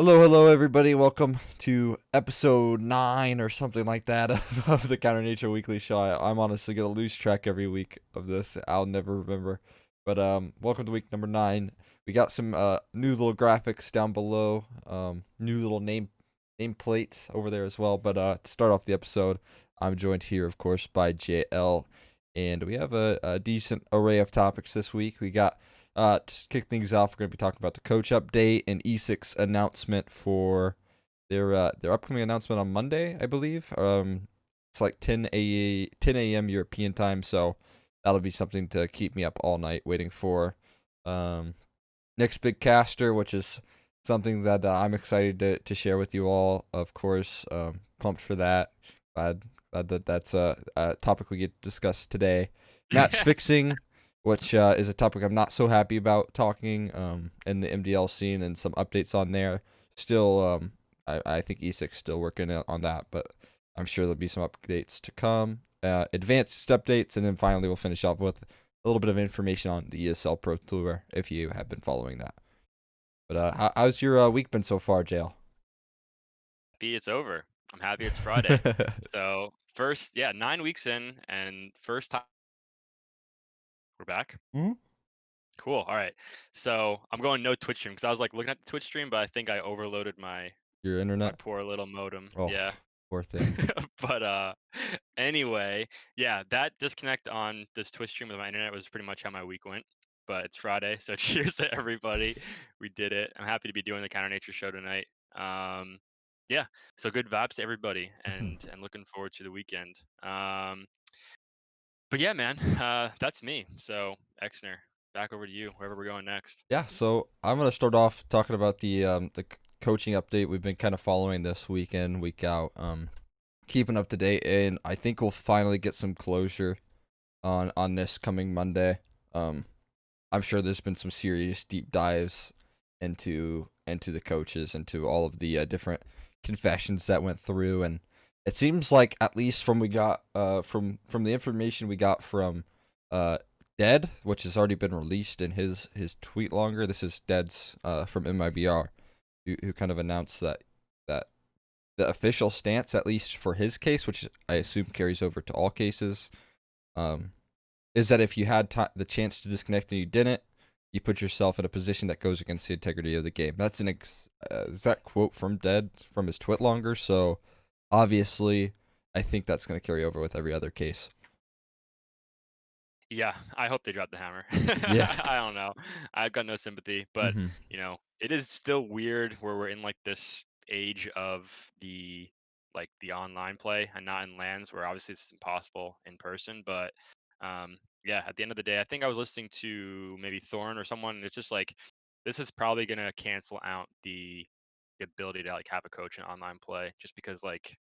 Hello, everybody. Welcome to episode 9 or something like that of the Counter Nature Weekly Show. I'm honestly gonna lose track every week of this. I'll never remember. But welcome to week number 9. We got some new little graphics down below, new little nameplates over there as well. But to start off the episode, I'm joined here, of course, by Jayel, and we have a decent array of topics this week. We got to kick things off, we're going to be talking about the coach update and ESIC's announcement for their upcoming announcement on Monday, I believe. It's like 10 a.m. European time, so that'll be something to keep me up all night waiting for. Next big caster, which is something that I'm excited to share with you all. Of course, pumped for that. Glad that that's a topic we get to discuss today. Match fixing, which is a topic I'm not so happy about talking in the MDL scene, and some updates on there. Still, I think ESIC's still working on that, but I'm sure there'll be some updates to come. Advanced updates, and then finally we'll finish off with a little bit of information on the ESL Pro Tour if you have been following that. But how's your week been so far, Jayel? Happy it's over. I'm happy it's Friday. So first, 9 weeks in, and first time we're back. Mhm. Cool. All right. So I'm going no Twitch stream because I was like looking at the Twitch stream, but I think I overloaded Your my internet? poor little modem. Oh, Yeah. poor thing. But anyway, yeah, that disconnect on this Twitch stream with my internet was pretty much how my week went. But it's Friday, so cheers to everybody. We did it. I'm happy to be doing the Counter Nature show tonight. Um, yeah, so good vibes to everybody, and looking forward to the weekend. But yeah, man, that's me. So Exner, back over to you. Wherever we're going next. Yeah, so I'm gonna start off talking about the coaching update we've been kind of following this week in, week out, keeping up to date, and I think we'll finally get some closure on this coming Monday. I'm sure there's been some serious deep dives into the coaches, into all of the different confessions that went through, and it seems like, at least from we got from the information we got from Dead, which has already been released in his tweet longer. This is Dead's from MIBR, who kind of announced that the official stance, at least for his case, which I assume carries over to all cases, is that if you had the chance to disconnect and you didn't, you put yourself in a position that goes against the integrity of the game. That's an exact quote from Dead from his tweet longer. So obviously, I think that's going to carry over with every other case. Yeah, I hope they drop the hammer. Yeah. I don't know. I've got no sympathy, but Mm-hmm. it is still weird where we're in like this age of the online play and not in lands where obviously it's impossible in person. But yeah, at the end of the day, I think I was listening to maybe Thorn or someone. And it's just like this is probably gonna cancel out the ability to like have a coach in online play, just because like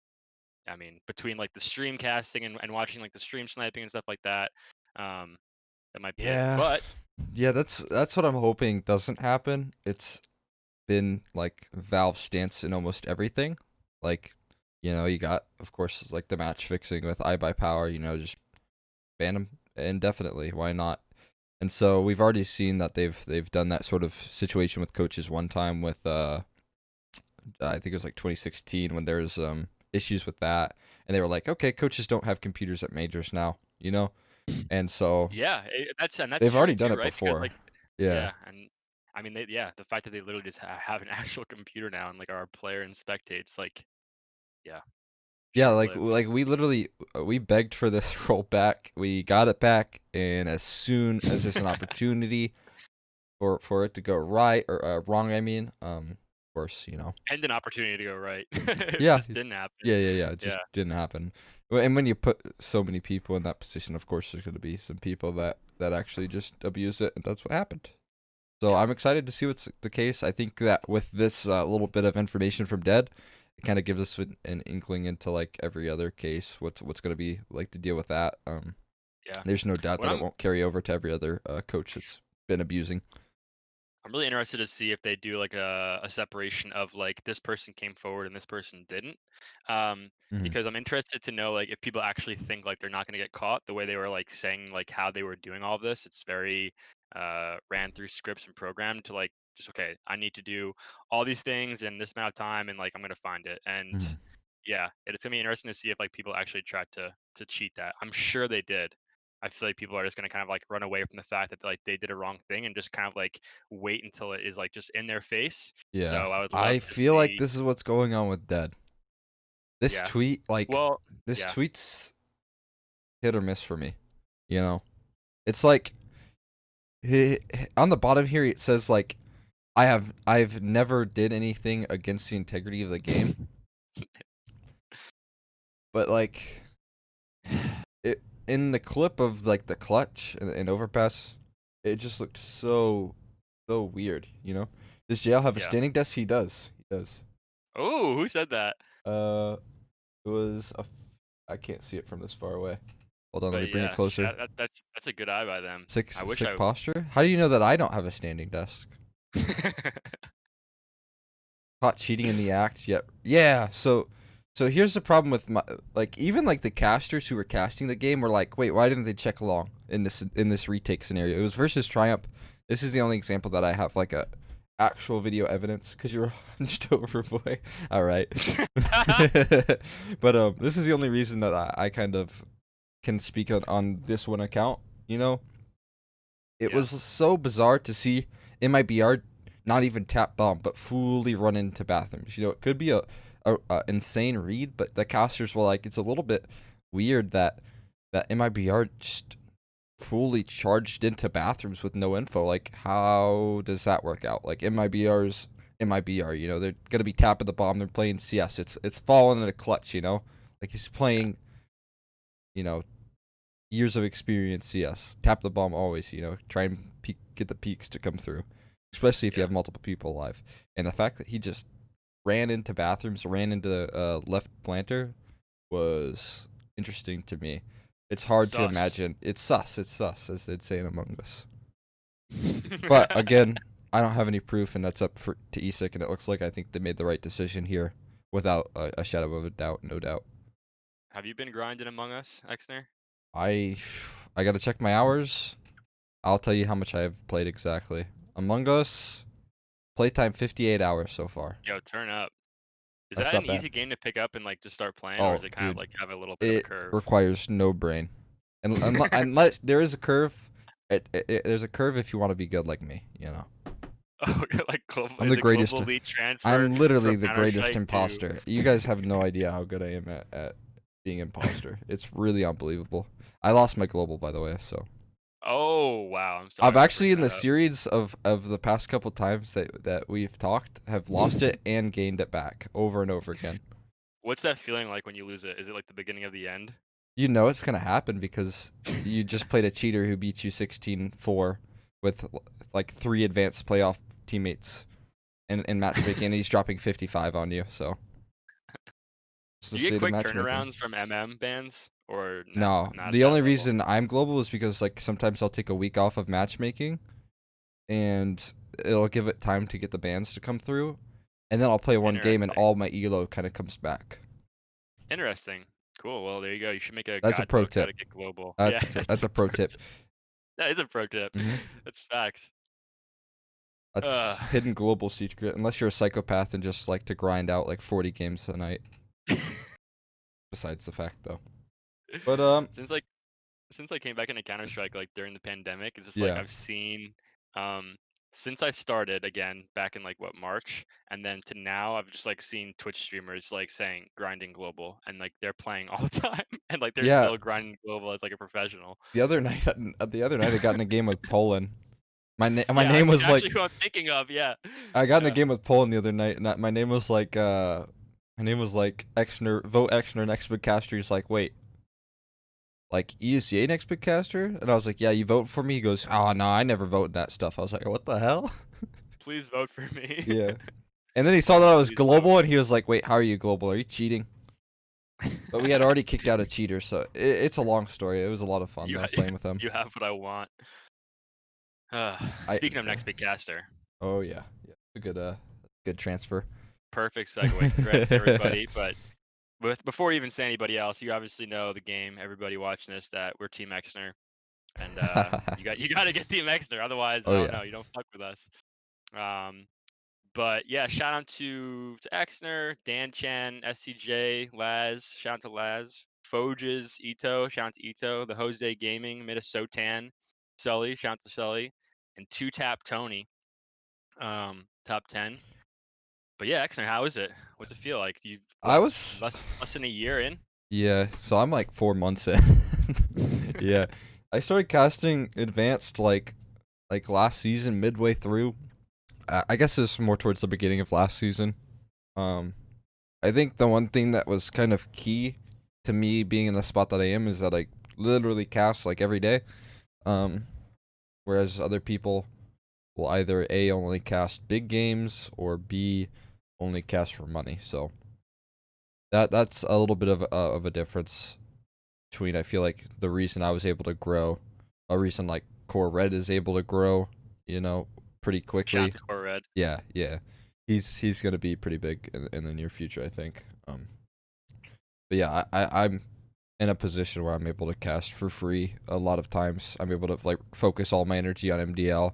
I mean, between like the stream casting and watching like the stream sniping and stuff like that, um, that might be it. Yeah. But Yeah, that's what I'm hoping doesn't happen. It's been like Valve's stance in almost everything. Like, you got, of course, like the match fixing with iBuyPower, just ban them indefinitely. Why not? And so we've already seen that they've done that sort of situation with coaches one time with I think it was like 2016 when there was issues with that, and they were like, okay, coaches don't have computers at majors now, and so yeah, that's they've already true done too, it right? Because before. like Yeah. yeah, and I mean the fact that they literally just have an actual computer now and like our player and spectates like yeah, Yeah, short like lived. we literally we begged for this role back. We got it back, and as soon as there's an opportunity for it to go right or wrong, I mean, of course, And an opportunity to go right. It yeah, just didn't happen. yeah. It just Yeah. didn't happen. And when you put so many people in that position, of course, there's going to be some people that actually just abuse it, and that's what happened. So Yeah. I'm excited to see what's the case. I think that with this little bit of information from Dead, it kind of gives us an inkling into like every other case, what's going to be like to deal with that. Yeah. There's no doubt What that it I'm won't carry over to every other coach that's been abusing. I'm really interested to see if they do like a separation of like this person came forward and this person didn't. Hmm. Because I'm interested to know like if people actually think like they're not going to get caught the way they were like saying like how they were doing all of this. It's very ran through scripts and programmed to like just okay, I need to do all these things in this amount of time, and like I'm gonna find it. And Mhm. yeah, it's gonna be interesting to see if like people actually tried to cheat that. I'm sure they did. I feel like people are just gonna kind of like run away from the fact that like they did a wrong thing and just kind of like wait until it is like just in their face. Yeah. So I would I love to feel like see. this is what's going on with Dead. This Yeah. tweet, like, Well, this yeah. tweet's hit or miss for me. You know, it's like on the bottom here it says like I've never did anything against the integrity of the game, but like it in the clip of like the clutch and overpass, it just looked so weird. You know, does Jayel have a Yeah. standing desk? He does. He does. Oh, who said that? Uh, it was a. I can't see it from this far away. Hold on, let me But bring it yeah, closer. that's a good eye by them. Sick, I wish sick I. posture. How do you know that I don't have a standing desk? Caught cheating in the act. Yep. Yeah. So here's the problem with my like even like the casters who were casting the game were like, wait, why didn't they check along in this retake scenario? It was versus Triumph. This is the only example that I have like a actual video evidence because you're hunched over, boy. All right. But this is the only reason that I kind of can speak on this one account. You know, it Yeah, was so bizarre to see in my BR not even tap bomb, but fully run into bathrooms. You know, it could be a insane read, but the casters were like, it's a little bit weird that MIBR just fully charged into bathrooms with no info. Like, how does that work out? Like, MIBR's MIBR, you know, they're gonna be tapping the bomb. They're playing CS. It's falling in a clutch, you know. Like he's yeah, playing, you know, years of experience CS. Tap the bomb always, you know, try and get the peaks to come through, especially if you yeah. have multiple people alive. And the fact that he just ran into bathrooms, ran into left planter was interesting to me. It's hard to Sus. imagine. It's sus, as they'd say in Among Us. But again, I don't have any proof, and that's up to ESIC, and it looks like I think they made the right decision here without a shadow of a doubt, no doubt. Have you been grinding Among Us, Exner? I I gotta check my hours. I'll tell you how much I have played exactly. Among Us, playtime 58 hours so far. Yo, turn up. Is That's that not an bad. easy game to pick up and like just start playing, or Oh, is it kind of dude, like have a little bit of a it curve? requires no brain, and unless there is a curve, there's a curve if you want to be good like me. You know, Oh, you're like global, I'm is the it global greatest. elite transfer I'm literally from the Counter greatest Strike to? imposter. You guys have no idea how good I am at being imposter. It's really unbelievable. I lost my global, by the way, so. Oh wow, I'm I've sorry for actually bringing in the that up. series of the past couple times that we've talked have lost it and gained it back over and over again. What's that feeling like when you lose it? Is it like the beginning of the end? You know it's gonna happen because you just played a cheater who beat you 16-4 with like 3 advanced playoff teammates in matchmaking, and he's dropping 55 on you. So it's the Do you get state of quick matchmaking. turnarounds from bans or No, not at the that only level? reason I'm global is because like sometimes I'll take a week off of matchmaking, and it'll give it time to get the bans to come through, and then I'll play one game and Interesting. all my elo kind of comes back. Interesting. Cool. Well, there you go. You should make a That's a pro guidebook how tip. to get global. Yeah, That's a pro tip. that is a pro tip. hmm That's facts. Uh, That's hidden global secret. Unless you're a psychopath and just like to grind out like 40 games a night. Besides the fact though. But since like since I came back into Counter Strike like during the pandemic, it's just like yeah. I've seen um since I started again back in like what March, and then to now I've just like seen Twitch streamers like saying grinding global, and like they're playing all the time and like they're Yeah, still grinding global as like a professional. the other night I got in a game with Poland. My Yeah, name that's was actually like who I'm thinking of. Yeah, I got in a yeah. game with Poland the other night, and my name was like Exner, vote Exner next big caster. He's like, wait, like ESEA next big caster? And I was like, yeah, you vote for me? He goes, oh no, I never vote in that stuff. I was like, what the hell? Please vote for me. Yeah. And then he saw that I was Please vote. global, and he was like, wait, how are you global? Are you cheating? But we had already kicked out a cheater, so it's a long story. It was a lot of fun you though ha- playing with him. you have what I want. Uh, I speaking of next big caster, oh yeah, yeah, a good transfer. perfect segue. Congrats to everybody. But before you even say anybody else, you obviously know the game. Everybody watching this, that we're Team Exner, and you got to get Team Exner. Otherwise, Oh I don't yeah. know. You don't fuck with us. Um, but yeah, shout out to Exner, Dan Chan, SCJ, Laz. Shout out to Laz, Foges, Ito. Shout out to Ito, the Jose Gaming, Minnesotan, Sully. Shout out to Sully, and Two Tap Tony. Top 10. But yeah, Exner, how is it? What's it feel like? You've I what was less than a year in? Yeah, so I'm like 4 months in. Yeah, I started casting advanced like last season, midway through. I guess it's more towards the beginning of last season. Um, I think the one thing that was kind of key to me being in the spot that I am is that I literally cast like every day. Um, whereas other people will either A, only cast big games, or B, only cast for money. So that's a little bit of a difference between, I feel like, the reason I was able to grow, a reason like Core Red is able to grow, pretty Shout out quickly. to Core Red. Yeah, yeah. He's gonna be pretty big in the near future, I think. But yeah, I'm in a position where I'm able to cast for free a lot of times. I'm able to like focus all my energy on MDL,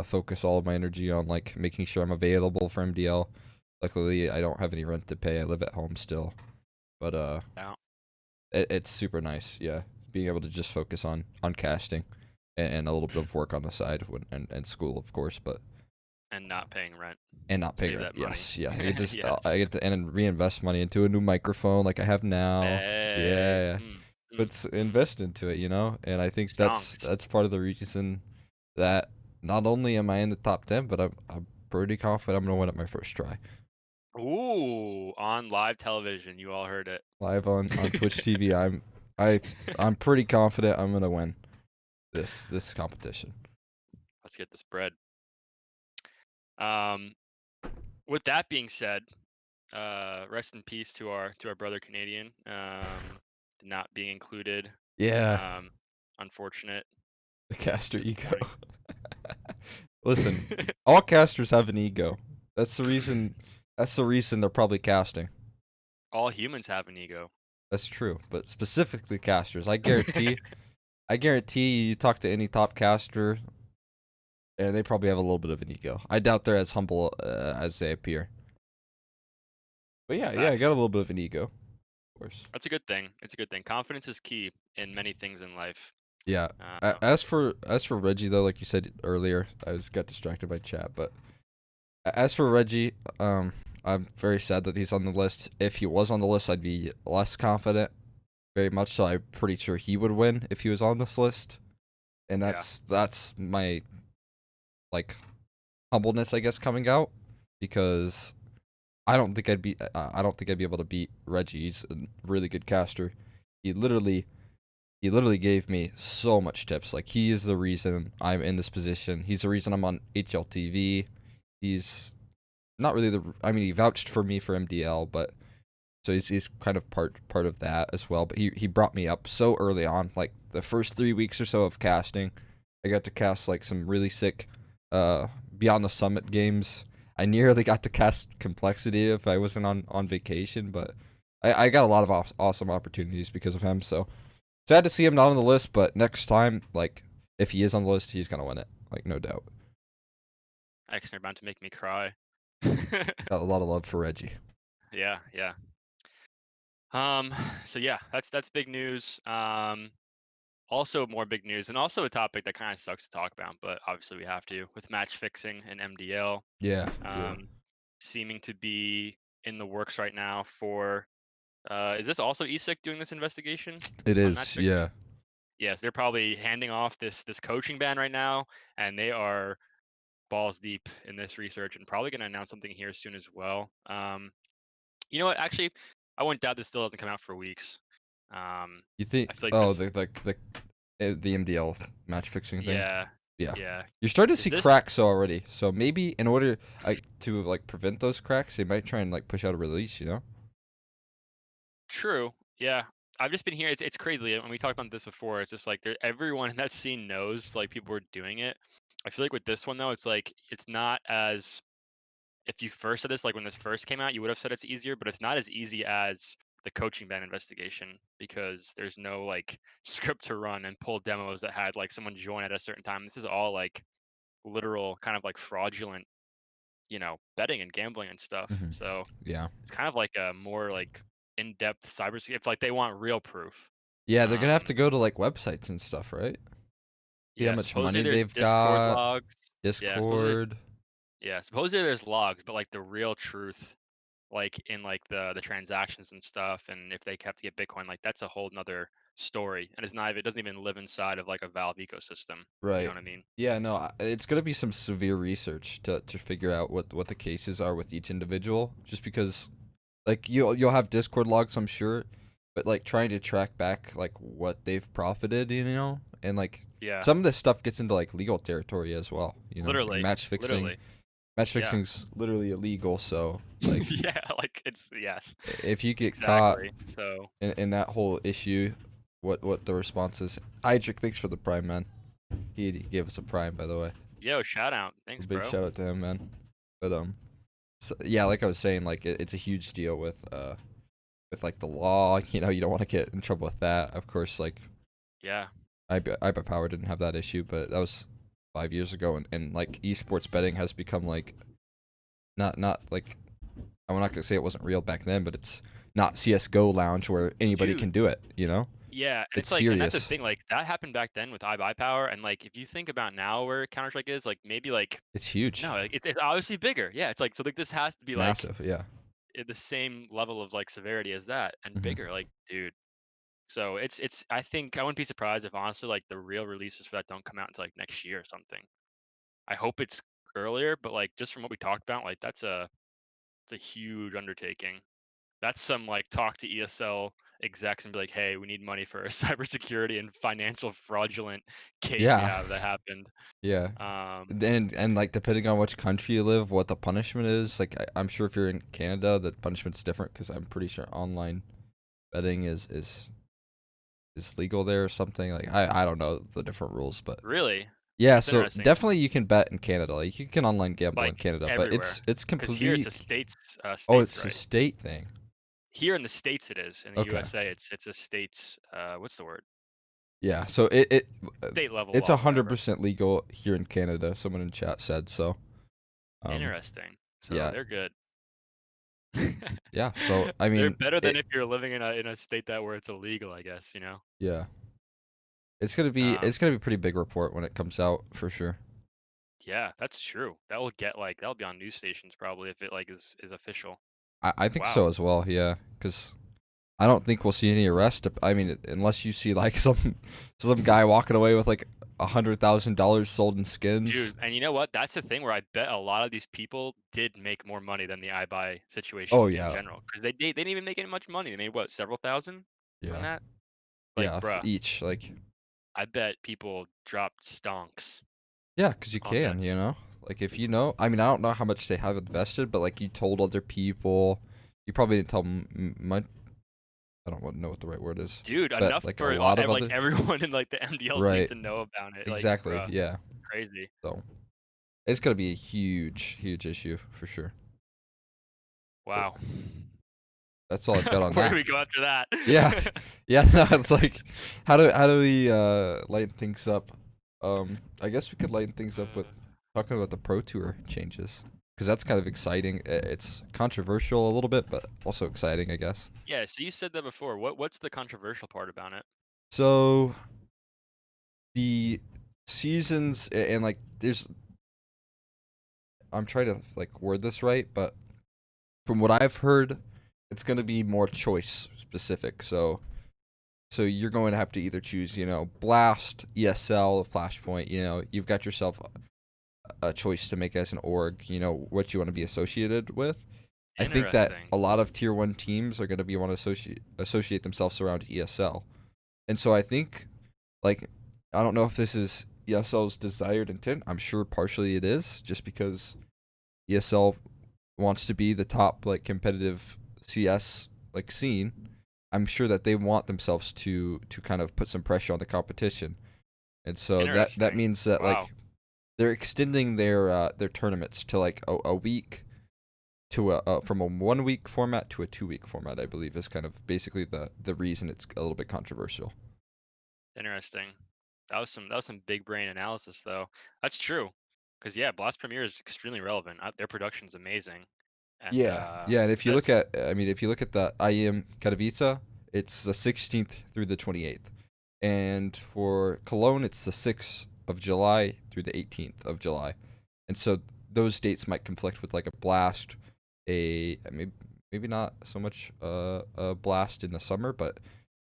focus all of my energy on like making sure I'm available for MDL. Luckily, I don't have any rent to pay. I live at home still, but Out it's super nice. Yeah, being able to just focus on casting and a little bit of work on the side and school, of course, but and not paying rent. and not pay Save rent. that money. Yes, yeah. I just Yes. I get to and reinvest money into a new microphone like I have now. Hey. Yeah, but Mm. invest into it, and I think Stonks. that's part of the reason that not only am I in the top 10, but I'm pretty confident I'm gonna win it my first try. Ooh, on live television. You all heard it. Live on Twitch TV, I I'm pretty confident I'm gonna win this competition. Let's get this bread. Um, with that being said, rest in peace to our brother Canadian. Not being included. Yeah, Um, unfortunate. the caster ego. Disappointing. Listen, all casters have an ego. That's the reason. That's the reason they're probably casting. All humans have an ego. That's true, but specifically casters, I guarantee you talk to any top caster, and they probably have a little bit of an ego. I doubt they're as humble as they appear. But yeah, I got a Facts. little bit of an ego, of course. That's a good thing. It's a good thing. Confidence is key in many things in life. Yeah. Uh, As for Reggie though, like you said earlier, got distracted by chat. But as for Reggie, I'm very sad that he's on the list. If he was on the list, I'd be less confident. Very much so. I'm pretty sure he would win if he was on this list, and yeah. that's my like humbleness, I guess, coming out, because I don't think I'd be able to beat Reggie. He's a really good caster. He literally he literally gave me so much tips. Like, he is the reason I'm in this position. He's the reason I'm on HLTV. He's not really I mean, he vouched for me for MDL, but so he's kind of part of that as well. But he brought me up so early on, like the first 3 weeks or so of casting. I got to cast like some really sick Beyond the Summit games. I nearly got to cast Complexity if I wasn't on vacation, but I got a lot of awesome opportunities because of him. So sad to see him not on the list, but next time, like, if he is on the list, he's gonna win it, like, no doubt. Exner about to make me cry. Got a lot of love for Reggie. Yeah, yeah. So yeah, that's big news. Also more big news, and also a topic that kind of sucks to talk about, but obviously we have to, with match fixing and MDL. Yeah, yeah. Um, seeming to be in the works right now for. Is this also ESIC doing this investigation It on match is, fixing? yeah. Yes, they're probably handing off this coaching ban right now, and they are balls deep in this research and probably going to announce something here soon as well. You know what? Actually, I wouldn't doubt this still hasn't come out for weeks. You think? I feel like Oh, this. the MDL match fixing thing. Yeah, Yeah, yeah. you're starting to Is see this cracks already. So maybe in order to like prevent those cracks, they might try and like push out a release. true? Yeah. I've just been here. It's crazy, and we talked about this before. It's just like everyone in that scene knows like people were doing it. I feel like with this one though, it's like it's not as if you first said this, like when this first came out, you would have said it's easier, but it's not as easy as the coaching ban investigation because there's no like script to run and pull demos that had like someone join at a certain time. This is all like literal kind of like fraudulent, betting and gambling and stuff. Hmm. So Yeah. it's kind of like a more like in-depth cybersecurity. If like they want real proof. Yeah, they're gonna have Um, to go to like websites and stuff, right? See how yeah, much supposedly money there's they've Discord got. logs. Yeah, Discord. supposedly there's logs, but like the real truth, like in like the transactions and stuff, and if they have to get Bitcoin, like that's a whole nother story, and it doesn't even live inside of like a Valve ecosystem, if you know Right. what I mean. Yeah, no, it's gonna be some severe research to figure out what the cases are with each individual. Just because, like, you'll have Discord logs, I'm sure, but like trying to track back like what they've profited, and like Yeah, some of this stuff gets into like legal territory as well. Like literally, literally. match Yeah. fixing's literally illegal. So like, Yeah, like it's yes, if you get caught exactly. So, in that whole issue, what the response is? Idric, thanks for the prime, man. He gave us a prime, by the way. yo, shout out. A Thanks, big bro. shout out to him, man. But so, yeah, like I was saying, like it's a huge deal with like the law. You don't want to get in trouble with that. Of course, like Yeah, iBet Power didn't have that issue, but that was 5 years ago, and like esports betting has become like not like, I'm not gonna say it wasn't real back then, but it's not CS:GO lounge where anybody dude. can do it. Yeah, and It's it's like, and that's the serious. thing. Like that happened back then with iBuyPower, and like if you think about now where Counter Strike is, like maybe like It's huge, no, like, it's obviously bigger. Yeah, it's like so like this has to be like massive. Yeah. at the same level of like severity as that and Hmm. bigger. Like, dude. So it's I think I wouldn't be surprised if honestly like the real releases for that don't come out until like next year or something. I hope it's earlier, but like just from what we talked about, like it's a huge undertaking. That's some like talk to ESL execs and be like, hey, we need money for a cybersecurity and financial fraudulent case we Yeah. have that happened. Yeah. Um, And like depending on which country you live, what the punishment is. Like I'm sure if you're in Canada, the punishment's different because I'm pretty sure online betting is legal there or something. Like I don't know the different rules, but really, yeah. that's So interesting. definitely you can bet in Canada. Like you can online gamble in Like Canada, but everywhere, it's because here it's a complete. Oh, states it's a right. state thing. Here in the states it is. In the Okay. USA, it's a states. What's the word? Yeah. So it State level it's law, a hundred whatever. percent legal here in Canada. Someone in chat said so. Um. Interesting. So Yeah. they're good. Yeah. So I They're mean better than it. if you're living in a state that where it's illegal, I guess, you know? Yeah. It's gonna be a pretty big report when it comes out for sure. Yeah, that's true. That'll be on news stations probably if it like is official. I think Wow. so as well. Yeah, because I don't think we'll see any arrest. I mean, unless you see like some guy walking away with like $100,000 sold in skins. Dude, and you know what? That's the thing where I bet a lot of these people did make more money than the iBuy Oh situation in yeah, general because they didn't even make any much money. They made what, several thousand from yeah, that? Like, yeah. For bruh, each, like, I bet people dropped stonks yeah, because you on can, this. like if I mean, I don't know how much they have invested, but like you told other people, you probably didn't tell much. I don't know what the right word is, Dude, but enough like a for lot of like other. everyone in like the MDLs need Right, to know about it. Like, exactly. bruh, Yeah. crazy. So it's gonna be a huge issue for sure. But Wow. that's all I've got on Where do that. we go after that? Yeah, yeah. No, it's like, how do we lighten things up? I guess we could lighten things up with Uh, talking about the Pro Tour changes because that's kind of exciting. It's controversial a little bit, but also exciting, I guess. yeah, so you said that before. What's the controversial part about it? So the seasons and like I'm trying to like word this right, but from what I've heard, it's gonna be more choice specific. So you're going to have to either choose, Blast, ESL, Flashpoint. You've got yourself a choice to make as an org. What you want to be associated with. I think that Interesting. a lot of tier 1 teams are going to be want to associate themselves around ESL, and so I think, like, I don't know if this is ESL's desired intent. I'm sure partially it is, just because ESL wants to be the top like competitive CS like scene. I'm sure that they want themselves to kind of put some pressure on the competition, and so that Interesting. means that Wow. like they're extending their tournaments to like a week, to from a 1 week format to a 2 week format. I believe is kind of basically the reason it's a little bit controversial. Interesting. That was some big brain analysis though. That's true. Because yeah, Blast Premier is extremely relevant. Their production's amazing, and Yeah, yeah, and if you look that's at, I mean, if you look at the IEM Katowice, it's the 16th through the 28th, and for Cologne, it's the 6th of July through the 18th of July, and so those dates might conflict with like a blast, maybe not so much a blast in the summer, but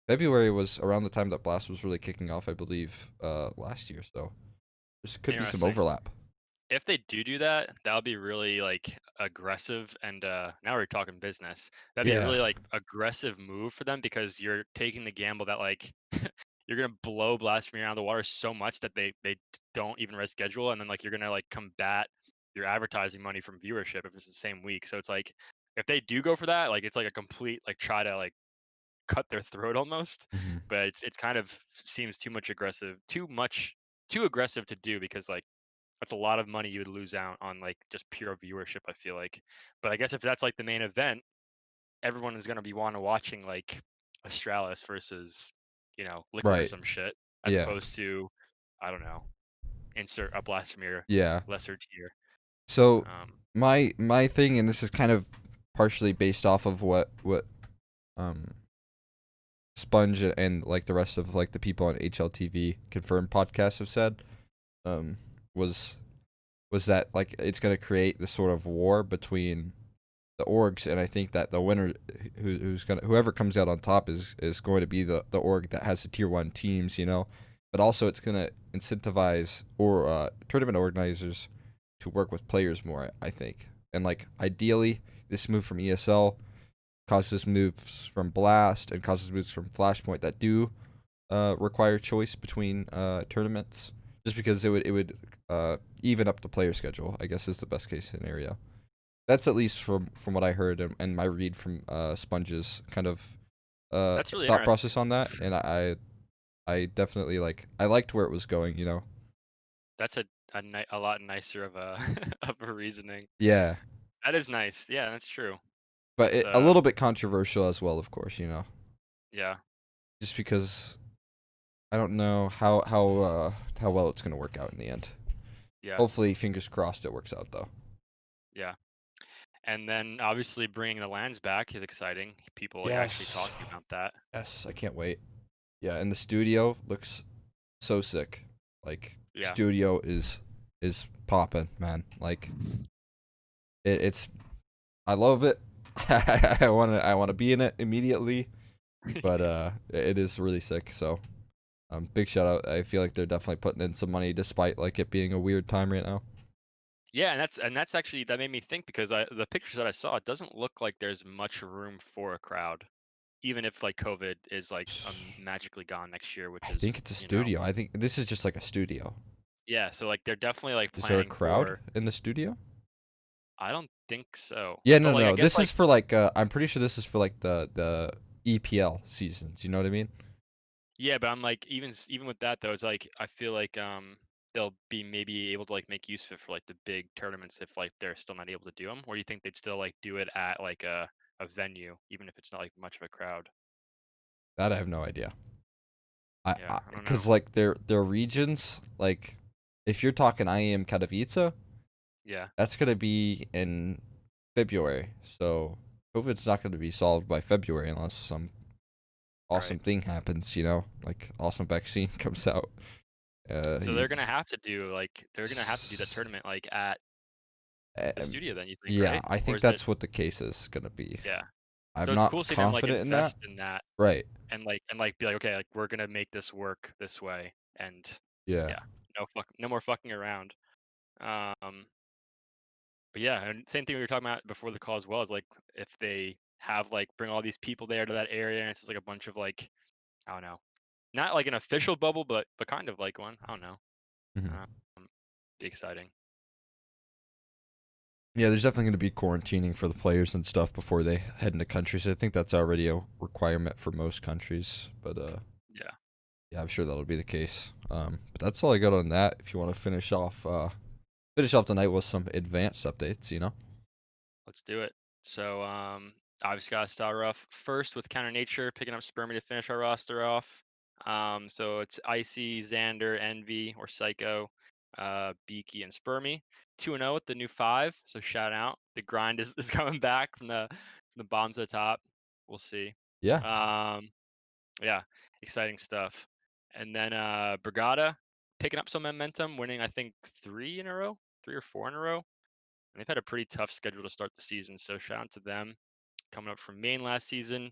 February was around the time that blast was really kicking off, I believe, last year. So there could be some interesting. overlap. If they do that, that would be really like aggressive. And now we're talking business. That'd be a Yeah. really like aggressive move for them because you're taking the gamble that like you're gonna blow Blasphemy out of the water so much that they don't even reschedule, and then like you're gonna like combat your advertising money from viewership if it's the same week. So it's like if they do go for that, like it's like a complete like try to like cut their throat almost. Hmm. But it's kind of seems too aggressive to do because like that's a lot of money you would lose out on like just pure viewership, I feel like. But I guess if that's like the main event, everyone is gonna be wanna watching like Astralis versus, Liquid or Right. some shit, as Yeah. opposed to, I don't know, insert a Blasphemous Yeah. lesser tier. So Um, my thing, and this is kind of partially based off of what um Sponge and like the rest of like the people on HLTV confirmed podcasts have said, um, was was that like it's gonna create this sort of war between the orgs, and I think that the winner, whoever comes out on top is going to be the org that has the tier one teams, but also it's gonna incentivize or tournament organizers to work with players more, I think, and like ideally this move from ESL causes moves from Blast and causes moves from Flashpoint that do require choice between tournaments, just because it would even up the player schedule, I guess, is the best case scenario. That's at least from what I heard and my read from Sponge's kind of that's really thought interesting. process on that, and I definitely I liked where it was going. That's a lot nicer of a of a reasoning. Yeah, That is nice. Yeah, that's true. but It's a little bit controversial as well, of course, yeah, just because I don't know how well it's gonna work out in the end. yeah, Hopefully, fingers crossed, it works out though. yeah. And then obviously bringing the lands back is exciting. People like actually Yes, talking about that. yes, I can't wait. Yeah, and the studio looks so sick. Like Yeah. studio is popping, man. Like it's I love it. I want to be in it immediately, but it is really sick. So big shout out. I feel like they're definitely putting in some money despite like it being a weird time right now. Yeah, and that's actually that made me think because the pictures that I saw, it doesn't look like there's much room for a crowd, even if like COVID is like magically gone next year, which I is think it's a studio. I think this is just like a studio. yeah. So like they're definitely like Is there a planning crowd for. in the studio? I don't think so, Yeah, but no, like I no. guess This like is for like I'm pretty sure this is for like the EPL seasons. You know what I mean? yeah, but I'm like even with that though, it's like I feel like they'll be maybe able to like make use of it for like the big tournaments if like they're still not able to do them, or do you think they'd still like do it at like a venue even if it's not like much of a crowd? That I have no idea. Yeah, I I don't know. because like their regions, like if you're talking IEM Katowice, Yeah, that's gonna be in February. So COVID's not gonna be solved by February unless some right. awesome thing happens, like awesome vaccine comes out. So You, they're gonna have to do that tournament like at the um, studio then you think, yeah, right? I Or think is it that's what the case is gonna be. yeah. I'm So it's not cool seeing them like confident in that. invest in that Right. and be like, okay, like we're gonna make this work this way and Yeah. yeah, no more fucking around. Um but yeah, and same thing we were talking about before the call as well is like if they have like bring all these people there to that area and it's just like a bunch of like I don't know. Not like an official bubble, but kind of like one. I don't know. Mhm. Um be exciting. Yeah, there's definitely going to be quarantining for the players and stuff before they head into countries. I think that's already a requirement for most countries, but Yeah. yeah, I'm sure that'll be the case. But that's all I got on that. If you want to finish off tonight with some advanced updates. Let's do it. So, obviously got to start off first with Counter Nature, picking up Spermy to finish our roster off. So it's Icy, Xander, Envy, or Psycho. Beaky, and Spermy. 2-0 with the new 5. So shout out. The grind is coming back from the bottom to the top. We'll see. Yeah. Yeah, exciting stuff. And then Brigada picking up some momentum, winning I think 3 in a row, 3 or 4 in a row. And they've had a pretty tough schedule to start the season. So shout out to them. Coming up from Maine last season.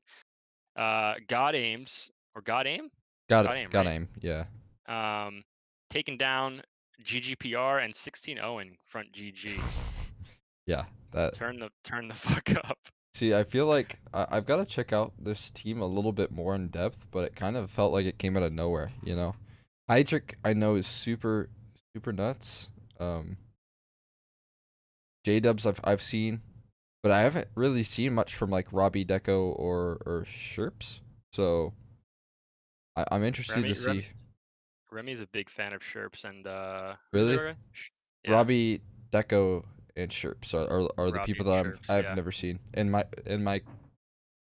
God Aims or God Aim? God Aim, Got right? aim. Yeah. Taking down GGPR and 16-0 in front GG. Yeah. That. Turn the fuck up. See, I feel like I've got to check out this team a little bit more in depth, but it kind of felt like it came out of nowhere, you know? Heydrich, I know, is super nuts. J-Dubs I've seen, but I haven't really seen much from like Robbie Deco or Sherps. So I'm interested to see. Remy's a big fan of Sherps and who's the Really? other guy? Yeah, Robbie Deco and Sherps are the Robbie people and that Sherps. I've Yeah, never seen in my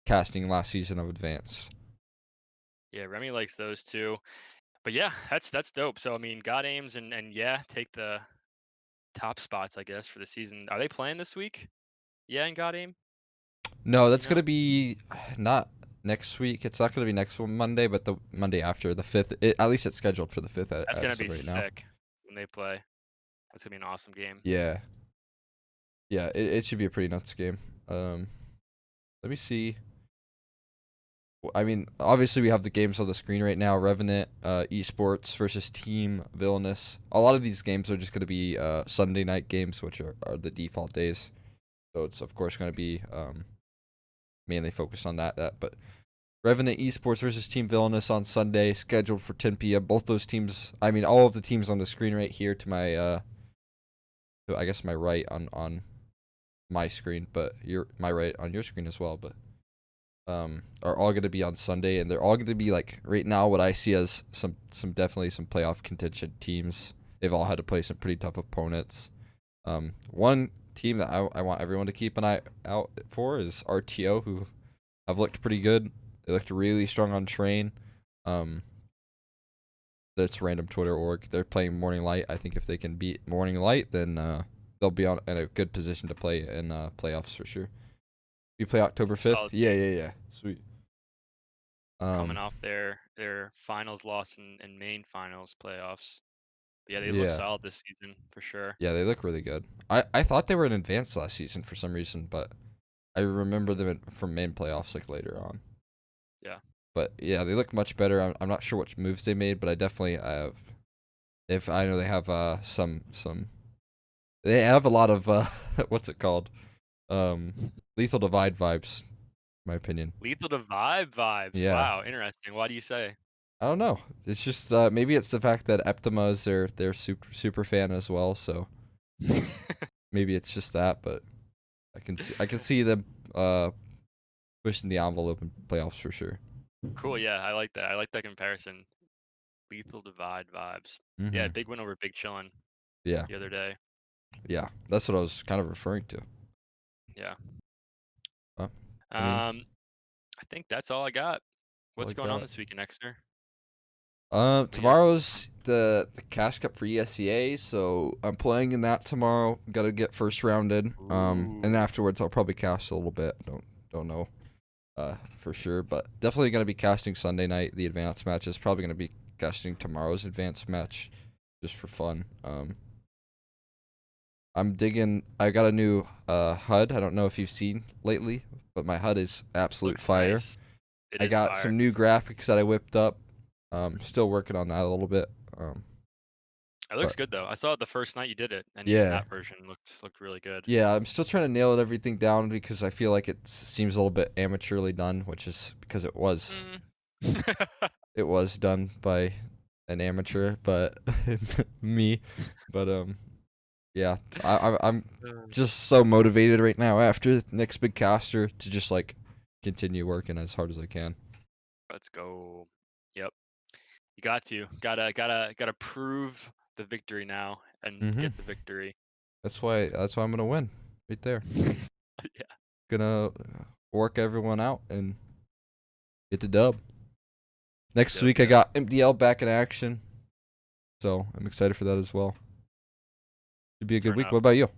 casting last season of Advance. yeah. Remy likes those two. But yeah, that's dope. So I mean, God Aims and yeah, take the top spots I guess for the season. Are they playing this week? Yeah, and God Aim. No, You that's know, gonna be not next week. It's not gonna be next one Monday, but the Monday after the 5th. At least it's scheduled for the 5th that's gonna as be of right now. sick when they play. That's gonna be an awesome game. Yeah, yeah. It should be a pretty nuts game. Let me see. I mean, obviously we have the games on the screen right now. Revenant, Esports versus Team Villainous. A lot of these games are just gonna be Sunday night games, which are the default days. So it's of course gonna be mainly focused on that. But Revenant Esports versus Team Villainous on Sunday, scheduled for 10 p.m. Both those teams, I mean, all of the teams on the screen right here to my, I guess my right on my screen, but my right on your screen as well. But are all going to be on Sunday, and they're all going to be like right now what I see as some definitely some playoff contention teams. They've all had to play some pretty tough opponents. One team that I want everyone to keep an eye out for is RTO, who have looked pretty good. They looked really strong on train. That's random Twitter org. They're playing Morning Light. I think if they can beat Morning Light, then they'll be in a good position to play in playoffs for sure. We play October 5th. Solid Yeah. Sweet. coming off their finals loss in main finals playoffs. But yeah, they look Yeah. solid this season for sure. Yeah, they look really good. I thought they were in advance last season for some reason, but I remember them from main playoffs like later on. Yeah. But yeah, they look much better. I'm not sure which moves they made, but I definitely have. If I know they have some they have a lot of what's it called, Lethal Divide vibes, in my opinion. Lethal Divide vibes. Yeah, Wow, interesting. Why do you say? I don't know. It's just maybe it's the fact that Eptima is their super fan as well. So maybe it's just that. But I can see them pushing the envelope in playoffs for sure. Cool. Yeah, I like that. I like that comparison. Lethal Divide vibes. Yeah, Mhm. big win over Big Chillin' Yeah. the other day. Yeah. That's what I was kind of referring to. Yeah. Uh, I mean, I think that's all I got. all What's I going on got. this weekend, Exner? What do you have? Tomorrow's the Cash Cup for ESEA, so I'm playing in that tomorrow. Got to get first rounded. And Ooh. afterwards I'll probably cast a little bit. Don't know, for sure, but definitely gonna be casting Sunday night. The advanced match is probably gonna be casting tomorrow's advanced match, just for fun. I'm digging. I got a new HUD. I don't know if you've seen lately, but my HUD is absolute Looks fire. nice. It I is got fire. some new graphics that I whipped up. Still working on that a little bit. It looks But good though. I saw it the first night you did it, and even yeah, that version looked really good. yeah. I'm still trying to nail everything down because I feel like it seems a little bit amateurly done, which is because Mm. it was done by an amateur, but me. But yeah. I'm just so motivated right now after the next big caster to just like continue working as hard as I can. Let's go. Yep. You got to. Gotta prove the victory now and Mhm. get the victory. That's why I'm gonna win right there. Yeah. Gonna work everyone out and get the dub. Next week I Yep. got MDL back in action, so I'm excited for that as well. Should be a good turn week. up. What about you?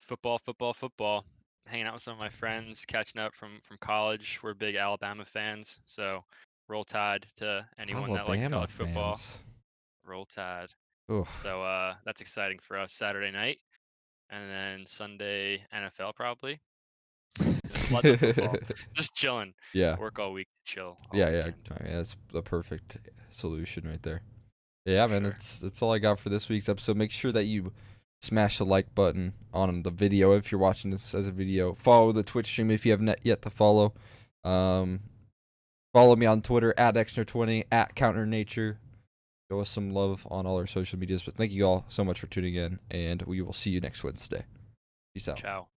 Football. Hanging out with some of my friends, catching up from college. We're big Alabama fans, so roll tide to anyone that likes Alabama college football. fans. Roll tide. Oh, So that's exciting for us Saturday night, and then Sunday NFL probably. Lots of football. Just chilling. yeah, Work all week, chill all yeah. weekend. I mean, that's the perfect solution right there. Yeah, For man. sure. That's all I got for this week's episode. Make sure that you smash the like button on the video if you're watching this as a video. Follow the Twitch stream if you have not yet to follow. Follow me on Twitter at Exner20 at CounterNature. Show us some love on all our social medias. But thank you all so much for tuning in, and we will see you next Wednesday. Peace out. Ciao.